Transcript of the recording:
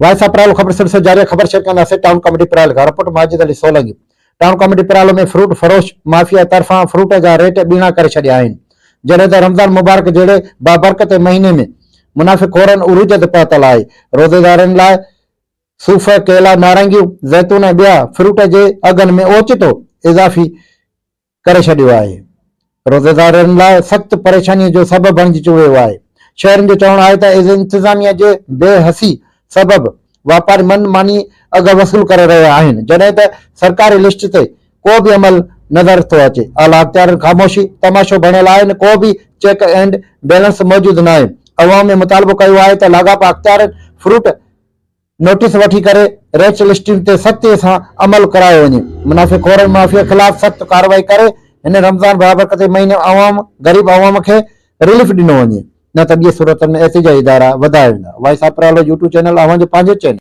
Wise अप्रैल खबर सिलसिले जारी खबर शेयर कंदासीं टाउन कमेटी पिरायल खां report Majid Ali Solanki. Town committee Pirayal में फ्रूट फरोश माफिया तरफां फ्रूट जा रेट ॿीणा करे छॾिया आहिनि। जॾहिं त रमज़ान मुबारक जहिड़े बाबरकत महीने में मुनाफ़िक़ोरनि उरूज ते पहुतल आहे। रोज़ेदारनि लाइ सूफ़, केला, नारंगियूं, ज़ैतून ऐं ॿिया फ्रूट जे अघनि में ओचितो इज़ाफ़ी करे छॾियो आहे। रोज़ेदारनि लाइ सख़्त परेशानीअ जो सबबु बणिजी वियो आहे। शहरनि जो चवणु आहे त इंतिज़ामिया जे बेहसी सबबु वापारी मनमानी अघ वसूल करे रहिया आहिनि, जॾहिं त सरकारी लिस्ट ते को बि अमल नज़र थो अचे। आला अख़्तियारनि ख़ामोशी तमाशो बणियल आहिनि, को बि चेक एंड बैलेंस मौजूदु न आहे। अवाम में मुतालबो कयो आहे त लाॻापा अख़्तियारनि फ्रूट नोटिस वठी करे रेट लिस्टिंग ते सख़्तीअ सां अमल करायो वञे। मुनाफ़िक़ोरनि माफ़िया ख़िलाफ़ सख़्त कार्रवाई करे हिन रमज़ान बाबरकत महीने अवाम ग़रीब अवाम खे रिलीफ ॾिनो वञे, न त ॿिए सूरतनि में एहतिजाजी इदारा वधाया वेंदा। Voice of April YouTube channel अवां जो पंहिंजो चैनल।